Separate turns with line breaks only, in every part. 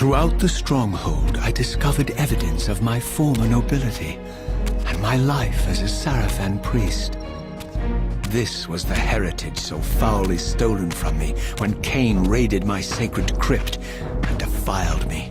Throughout the stronghold, I discovered evidence of my former nobility and my life as a Sarafan priest. This was the heritage so foully stolen from me when Kain raided my sacred crypt and defiled me.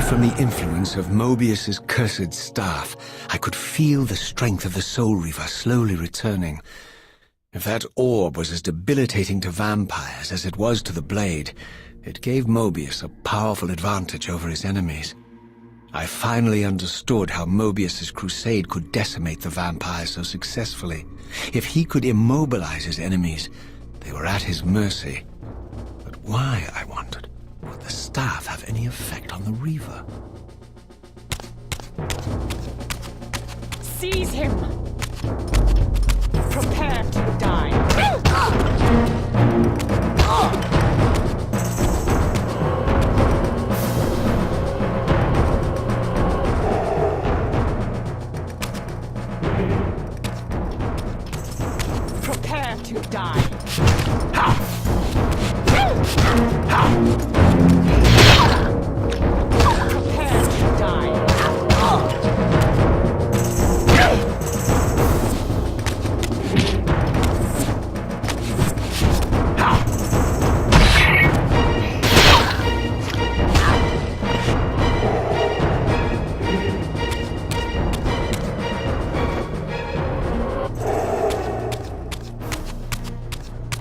From the influence of Mobius's cursed staff, I could feel the strength of the Soul Reaver slowly returning. If that orb was as debilitating to vampires as it was to the blade, it gave Mobius a powerful advantage over his enemies. I finally understood how Mobius's crusade could decimate the vampires so successfully. If he could immobilize his enemies, they were at his mercy. But why, I wondered? Would the staff have any effect on the Reaver?
Seize him! Prepare to die. Prepare to die.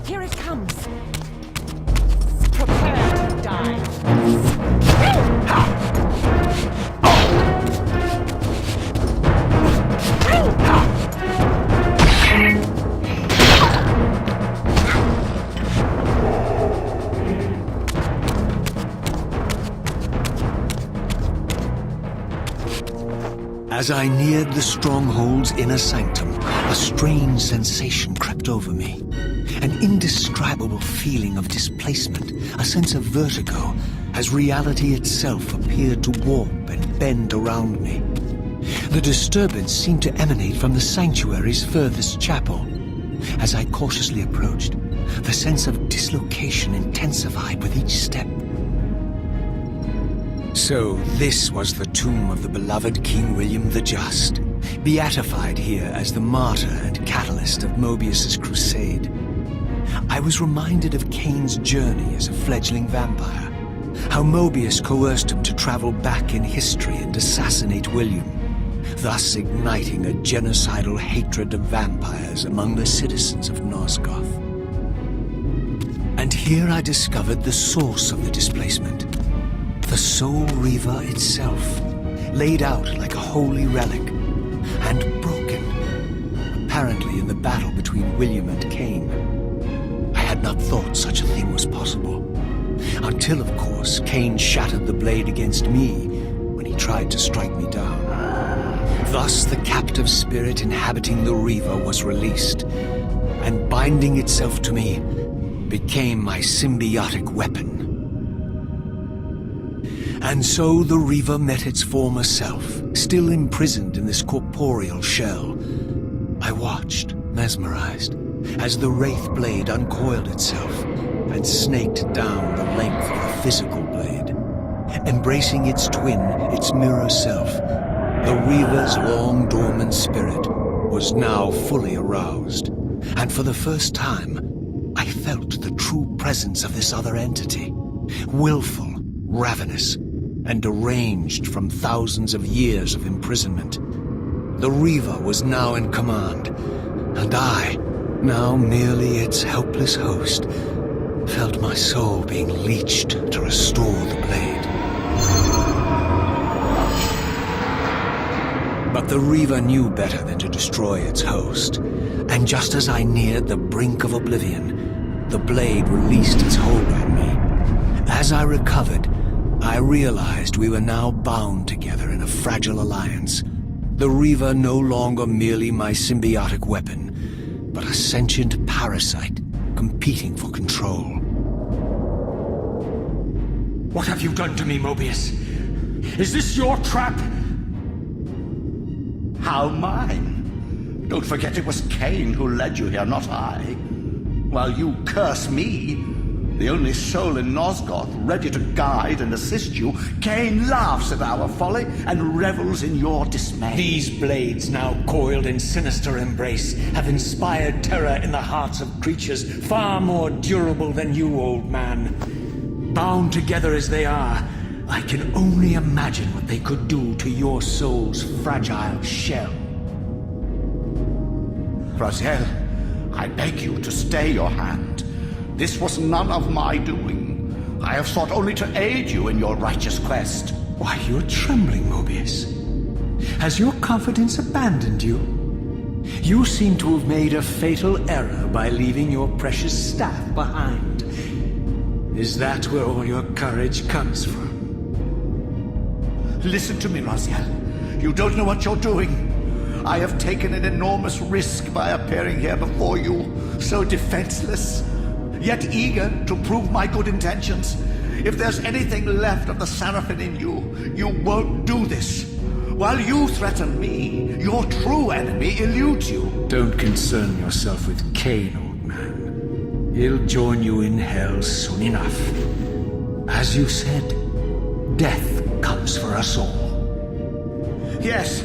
Here it comes. Prepare to die.
As I neared the stronghold's inner sanctum, a strange sensation crept over me. An indescribable feeling of displacement, a sense of vertigo, as reality itself appeared to warp and bend around me. The disturbance seemed to emanate from the sanctuary's furthest chapel. As I cautiously approached, the sense of dislocation intensified with each step. So this was the tomb of the beloved King William the Just, beatified here as the martyr and catalyst of Mobius's crusade. I was reminded of Kain's journey as a fledgling vampire, how Mobius coerced him to travel back in history and assassinate William, thus igniting a genocidal hatred of vampires among the citizens of Nosgoth. And here I discovered the source of the displacement, the Soul Reaver itself, laid out like a holy relic, and broken, apparently in the battle between William and Kain. I had not thought such a thing was possible, until, of course, Kain shattered the blade against me when he tried to strike me down. Thus the captive spirit inhabiting the Reaver was released, and binding itself to me, became my symbiotic weapon. And so the reaver met its former self, still imprisoned in this corporeal shell. I watched, mesmerized, as the wraith blade uncoiled itself and snaked down the length of the physical blade. Embracing its twin, its mirror self, the reaver's long dormant spirit was now fully aroused. And for the first time, I felt the true presence of this other entity. Willful, ravenous, and deranged from thousands of years of imprisonment. The reaver was now in command, and I, now merely its helpless host, felt my soul being leeched to restore the blade. But the reaver knew better than to destroy its host, and just as I neared the brink of oblivion, the blade released its hold on me. As I recovered, I realized we were now bound together in a fragile alliance. The reaver no longer merely my symbiotic weapon, but a sentient parasite competing for control.
What have you done to me, Mobius? Is this your trap?
How mine? Don't forget it was Kain who led you here, not I. While you curse me, the only soul in Nosgoth ready to guide and assist you, Kain laughs at our folly and revels in your dismay.
These blades, now coiled in sinister embrace, have inspired terror in the hearts of creatures far more durable than you, old man. Bound together as they are, I can only imagine what they could do to your soul's fragile shell.
Raziel, I beg you to stay your hand. This was none of my doing. I have sought only to aid you in your righteous quest.
Why, you're trembling, Mobius. Has your confidence abandoned you? You seem to have made a fatal error by leaving your precious staff behind. Is that where all your courage comes from?
Listen to me, Raziel. You don't know what you're doing. I have taken an enormous risk by appearing here before you, so defenseless, yet eager to prove my good intentions. If there's anything left of the Seraphim in you, you won't do this. While you threaten me, your true enemy eludes you.
Don't concern yourself with Kain, old man. He'll join you in hell soon enough. As you said, death comes for us all.
Yes,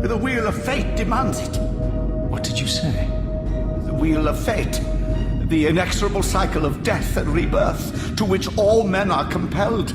the wheel of fate demands it.
What did you say?
The wheel of fate. The inexorable cycle of death and rebirth to which all men are compelled.